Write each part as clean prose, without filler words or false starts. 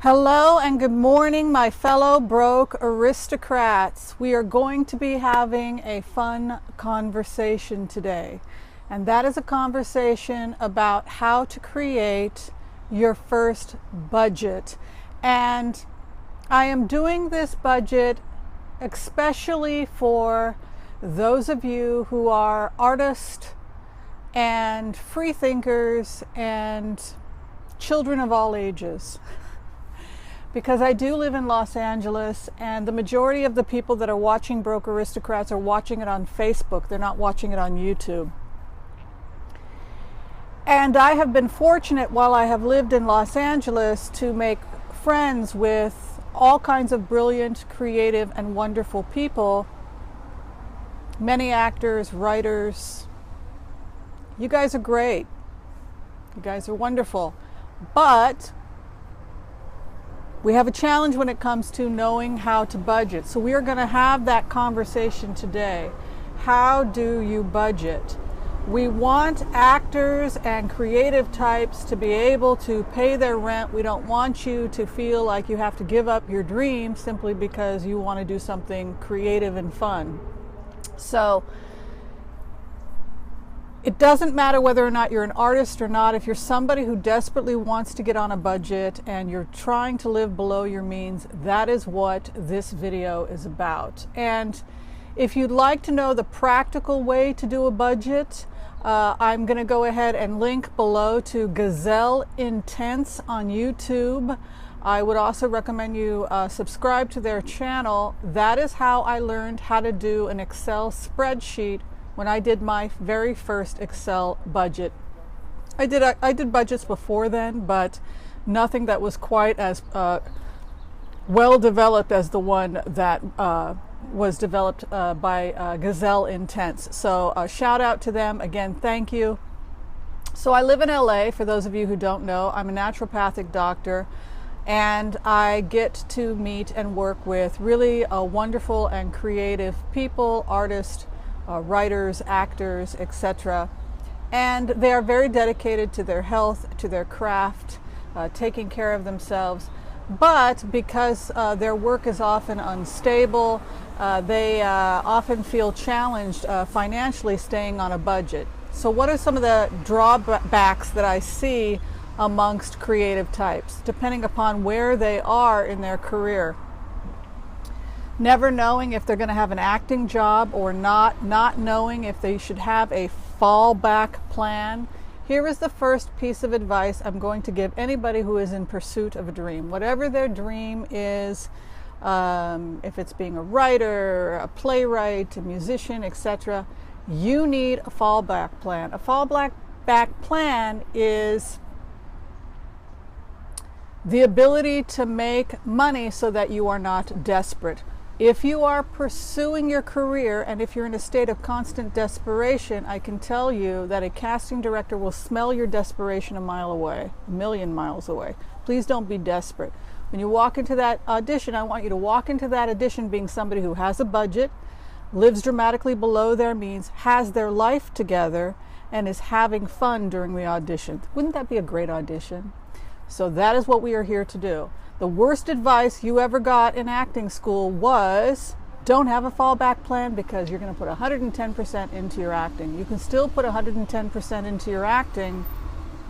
Hello and good morning, my fellow broke aristocrats. We are going to be having a fun conversation today, and that is a conversation about how to create your first budget. And I am doing this budget especially for those of you who are artists and free thinkers and children of all ages. Because I do live in Los Angeles, and the majority of the people that are watching Broke Aristocrats are watching it on Facebook. They're not watching it on YouTube. And I have been fortunate while I have lived in Los Angeles to make friends with all kinds of brilliant, creative, and wonderful people. Many actors, writers. You guys are great. You guys are wonderful. But we have a challenge when it comes to knowing how to budget. So we are going to have that conversation today. How do you budget? We want actors and creative types to be able to pay their rent. We don't want you to feel like you have to give up your dream simply because you want to do something creative and fun. So it doesn't matter whether or not you're an artist or not. If you're somebody who desperately wants to get on a budget and you're trying to live below your means, that is what this video is about. And if you'd like to know the practical way to do a budget, I'm going to go ahead and link below to GazelleinTents on YouTube. I would also recommend you subscribe to their channel. That is how I learned how to do an Excel spreadsheet when I did my very first Excel budget. I did budgets before then, but nothing that was quite as well developed as the one that was developed by GazelleinTents. So shout out to them again. Thank you. So I live in LA. For those of you who don't know, I'm a naturopathic doctor, and I get to meet and work with really wonderful and creative people, artists, writers, actors, etc. And they are very dedicated to their health, to their craft, taking care of themselves. But because their work is often unstable, they often feel challenged financially staying on a budget. So what are some of the drawbacks that I see amongst creative types, depending upon where they are in their career? Never knowing if they're going to have an acting job or not knowing if they should have a fallback plan. Here is the first piece of advice I'm going to give anybody who is in pursuit of a dream. Whatever their dream is, if it's being a writer, a playwright, a musician, etc., you need a fallback plan. A fallback plan is the ability to make money so that you are not desperate. If you are pursuing your career and if you're in a state of constant desperation, I can tell you that a casting director will smell your desperation a mile away, a million miles away. Please don't be desperate. When you walk into that audition, I want you to walk into that audition being somebody who has a budget, lives dramatically below their means, has their life together, and is having fun during the audition. Wouldn't that be a great audition? So that is what we are here to do. The worst advice you ever got in acting school was don't have a fallback plan because you're going to put 110% into your acting. You can still put 110% into your acting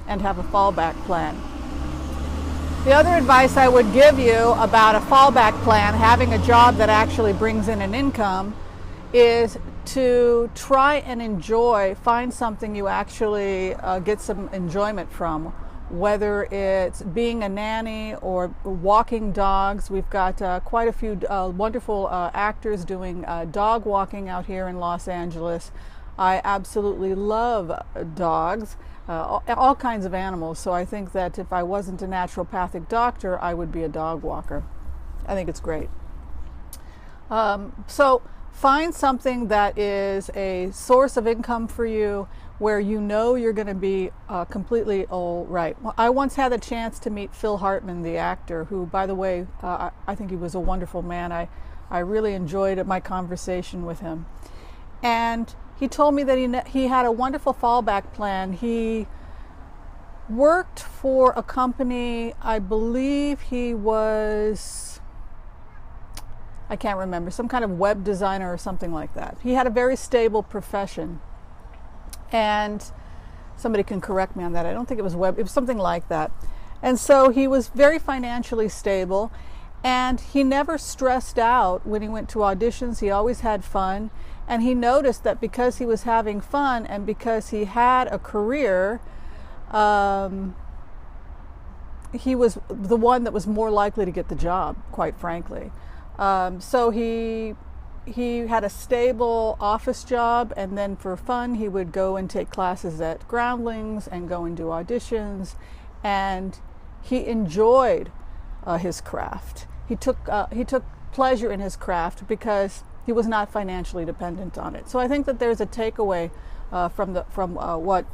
and have a fallback plan. The other advice I would give you about a fallback plan, having a job that actually brings in an income, is to try and find something you actually get some enjoyment from. Whether it's being a nanny or walking dogs. We've got quite a few wonderful actors doing dog walking out here in Los Angeles. I absolutely love dogs, all kinds of animals. So I think that if I wasn't a naturopathic doctor, I would be a dog walker. I think it's great. So find something that is a source of income for you where you know you're going to be completely all right. Well, I once had a chance to meet Phil Hartman, the actor, who, by the way, I think he was a wonderful man. I really enjoyed my conversation with him. And he told me that he had a wonderful fallback plan. He worked for a company, I believe he was, I can't remember, some kind of web designer or something like that. He had a very stable profession. And somebody can correct me on that. I don't think it was web, it was something like that. And so he was very financially stable, and he never stressed out when he went to auditions. He always had fun. And he noticed that because he was having fun and because he had a career, he was the one that was more likely to get the job, quite frankly. So he had a stable office job, and then for fun he would go and take classes at Groundlings and go and do auditions, and he enjoyed his craft. He took pleasure in his craft because he was not financially dependent on it. So I think that there's a takeaway from what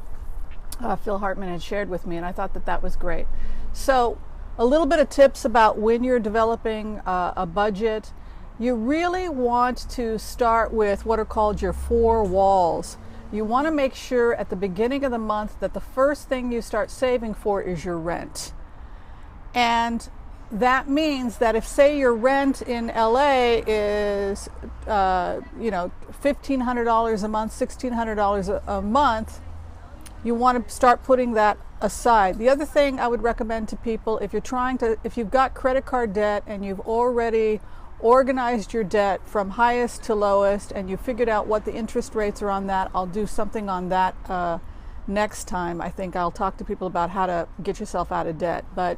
Phil Hartman had shared with me, and I thought that that was great. So a little bit of tips about when you're developing a budget. You really want to start with what are called your 4 walls. You want to make sure at the beginning of the month that the first thing you start saving for is your rent. And that means that if, say, your rent in LA is $1,500 a month, $1,600 a month, you want to start putting that aside. The other thing I would recommend to people, if you've got credit card debt and you've already organized your debt from highest to lowest and you figured out what the interest rates are on that, I'll do something on that next time. I think I'll talk to people about how to get yourself out of debt. But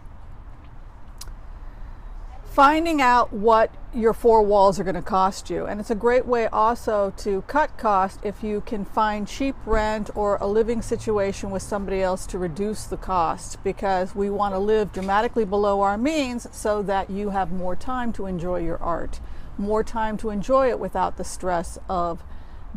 finding out what your 4 walls are going to cost you. And it's a great way also to cut cost if you can find cheap rent or a living situation with somebody else to reduce the cost, because we want to live dramatically below our means so that you have more time to enjoy your art, more time to enjoy it without the stress of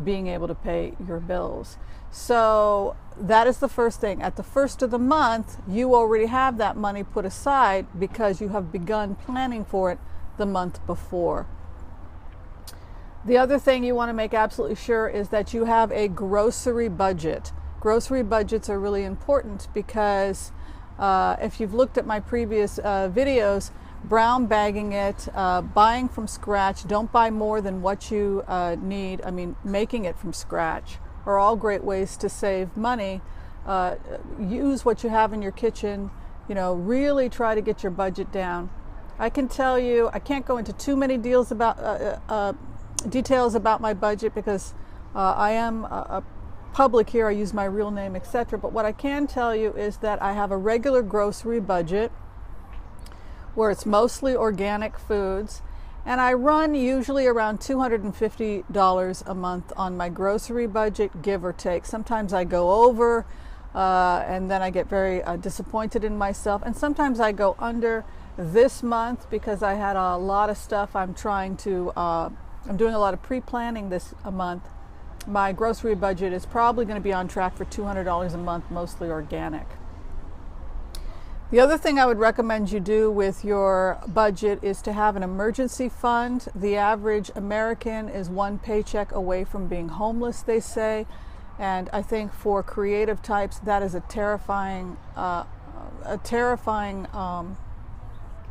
being able to pay your bills. So that is the first thing. At the first of the month, you already have that money put aside because you have begun planning for it the month before. The other thing you want to make absolutely sure is that you have a grocery budget. Grocery budgets are really important because if you've looked at my previous videos, brown bagging it, buying from scratch, don't buy more than what you need, making it from scratch, are all great ways to save money. Use what you have in your kitchen, really try to get your budget down. I can tell you, I can't go into too many details about my budget because I am a public here, I use my real name, etc. But what I can tell you is that I have a regular grocery budget where it's mostly organic foods, and I run usually around $250 a month on my grocery budget, give or take. Sometimes I go over and then I get very disappointed in myself, and sometimes I go under. This month, because I had a lot of stuff I'm doing a lot of pre-planning this month, my grocery budget is probably going to be on track for $200 a month, mostly organic. The other thing I would recommend you do with your budget is to have an emergency fund. The average American is 1 paycheck away from being homeless, they say. And I think for creative types, that is a terrifying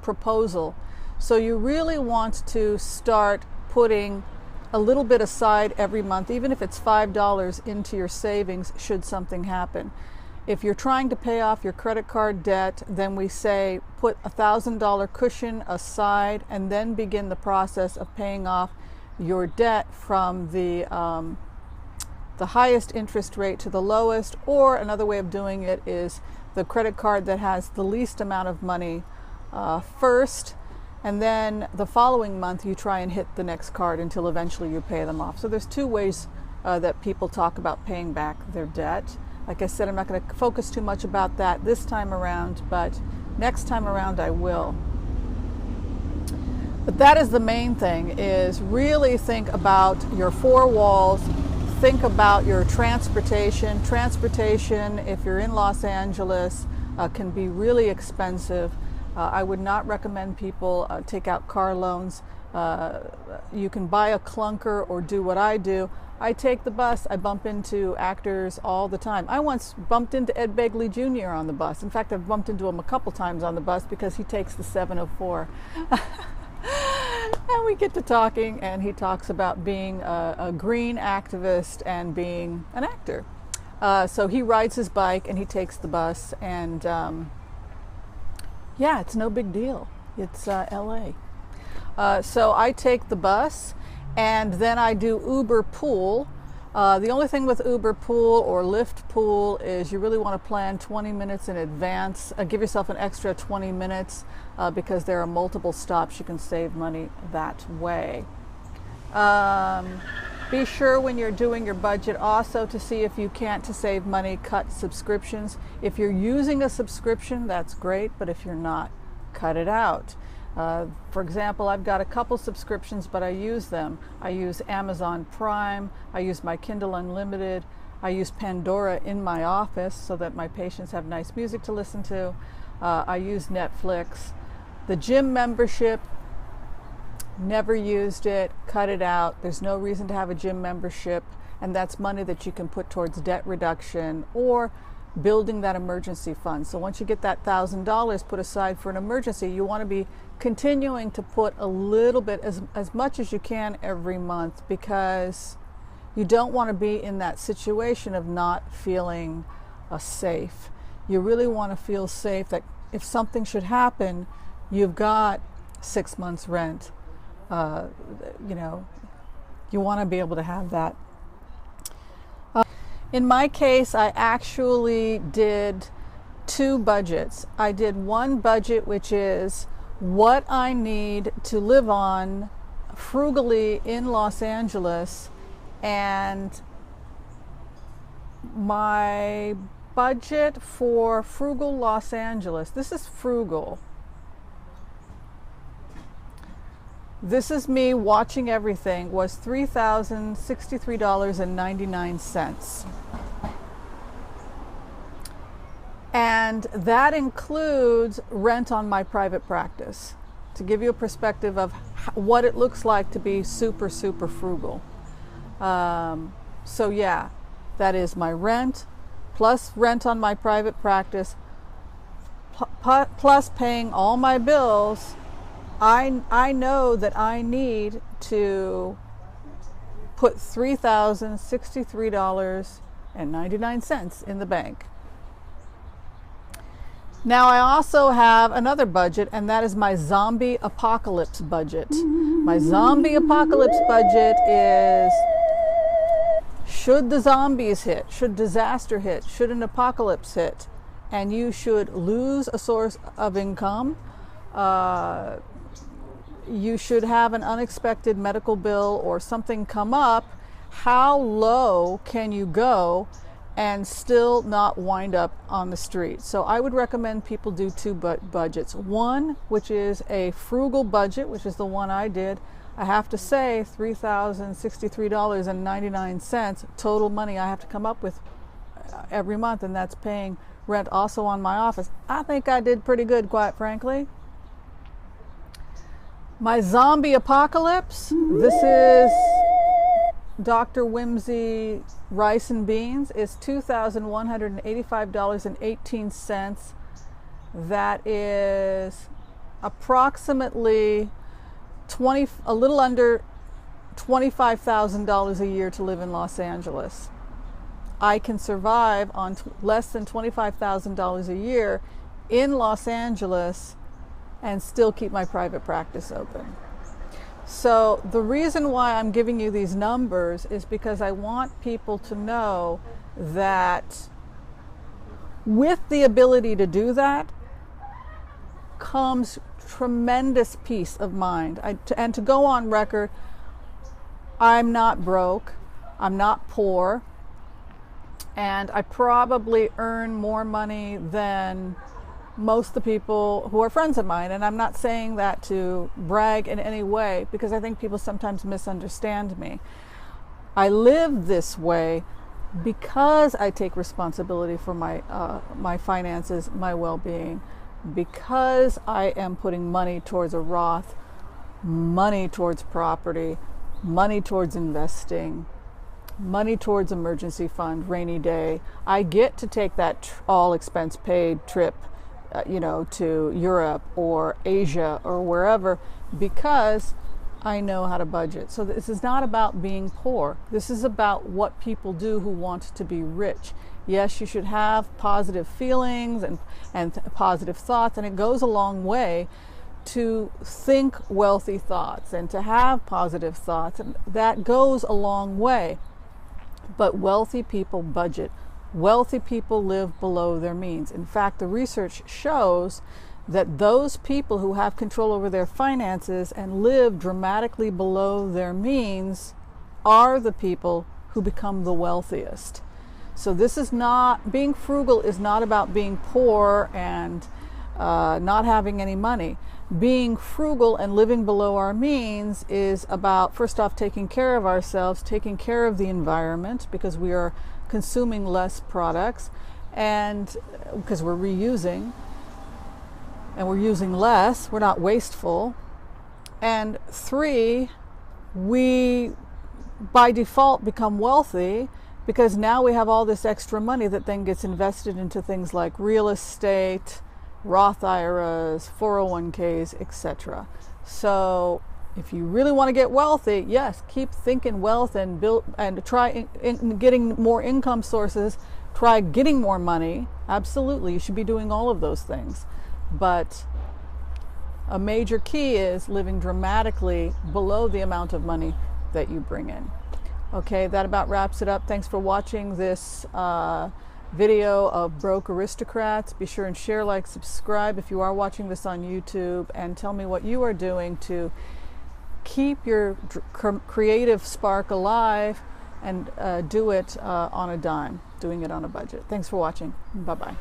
proposal. So you really want to start putting a little bit aside every month, even if it's $5 into your savings should something happen. If you're trying to pay off your credit card debt, then we say put a $1,000 cushion aside and then begin the process of paying off your debt from the highest interest rate to the lowest, or another way of doing it is the credit card that has the least amount of money first, and then the following month you try and hit the next card until eventually you pay them off. So there's 2 ways that people talk about paying back their debt. Like I said, I'm not going to focus too much about that this time around, but next time around I will. But that is the main thing, is really think about your 4 walls. Think about your transportation. Transportation, if you're in Los Angeles, can be really expensive. I would not recommend people take out car loans You can buy a clunker or do what I do. I take the bus. I bump into actors all the time. I once bumped into Ed Begley Jr. on the bus. In fact, I've bumped into him a couple times on the bus because he takes the 704. And we get to talking, and he talks about being a green activist and being an actor. So he rides his bike and he takes the bus, and yeah, it's no big deal. It's LA. So I take the bus, and then I do Uber Pool. The only thing with Uber Pool or Lyft Pool is you really want to plan 20 minutes in advance. Give yourself an extra 20 minutes because there are multiple stops. You can save money that way. Be sure when you're doing your budget also to see if you can't, to save money, cut subscriptions. If you're using a subscription, that's great, but if you're not, cut it out. For example, I've got a couple subscriptions, but I use them. I use Amazon Prime, I use my Kindle Unlimited, I use Pandora in my office so that my patients have nice music to listen to. I use Netflix. The gym membership, never used it, cut it out. There's no reason to have a gym membership, and that's money that you can put towards debt reduction or building that emergency fund. So once you get that $1,000 put aside for an emergency, you want to be continuing to put a little bit, as much as you can every month, because you don't want to be in that situation of not feeling safe. You really want to feel safe that if something should happen, you've got 6 months rent. You know, you want to be able to have that. In my case, I actually did 2 budgets. I did one budget, which is what I need to live on frugally in Los Angeles, and my budget for Frugal Los Angeles, this is frugal. This is me watching everything, was $3,063.99. And that includes rent on my private practice, to give you a perspective of what it looks like to be super, super frugal. So yeah, that is my rent, plus rent on my private practice, plus paying all my bills. I know that I need to put $3,063.99 in the bank. Now I also have another budget, and that is my zombie apocalypse budget. My zombie apocalypse budget is, should the zombies hit, should disaster hit, should an apocalypse hit, and you should lose a source of income, you should have an unexpected medical bill or something come up, how low can you go and still not wind up on the street? So I would recommend people do 2 budgets. One, which is a frugal budget, which is the one I did. I have to say $3,063.99 total money I have to come up with every month, and that's paying rent also on my office. I think I did pretty good, quite frankly. My zombie apocalypse, this is Dr. Whimsy rice and beans, is $2,185.18. That is approximately a little under $25,000 a year to live in Los Angeles. I can survive on less than $25,000 a year in Los Angeles and still keep my private practice open. So the reason why I'm giving you these numbers is because I want people to know that with the ability to do that comes tremendous peace of mind. And to go on record, I'm not broke, I'm not poor, and I probably earn more money than most of the people who are friends of mine. And I'm not saying that to brag in any way, because I think people sometimes misunderstand me. I live this way because I take responsibility for my finances, my well-being, because I am putting money towards a Roth money towards property, money towards investing, money towards emergency fund, rainy day. I get to take that all expense paid trip, to Europe or Asia or wherever, because I know how to budget. So this is not about being poor. This is about what people do who want to be rich. Yes, you should have positive feelings and positive thoughts, and it goes a long way to think wealthy thoughts and to have positive thoughts, and that goes a long way. But wealthy people budget. Wealthy people live below their means. In fact, the research shows that those people who have control over their finances and live dramatically below their means are the people who become the wealthiest. So this is not, being frugal is not about being poor and not having any money. Being frugal and living below our means is about, first off, taking care of ourselves, taking care of the environment, because we are consuming less products, and because we're reusing and we're using less, we're not wasteful. And 3, we by default become wealthy because now we have all this extra money that then gets invested into things like real estate, Roth IRAs, 401ks, etc. So if you really want to get wealthy, yes, keep thinking wealth and build and try getting more income sources, try getting more money. Absolutely, you should be doing all of those things. But a major key is living dramatically below the amount of money that you bring in. Okay, that about wraps it up. Thanks for watching this video of Broke Aristocrats. Be sure and share, like, subscribe if you are watching this on YouTube, and tell me what you are doing to keep your creative spark alive and do it on a dime, doing it on a budget. Thanks for watching. Bye-bye.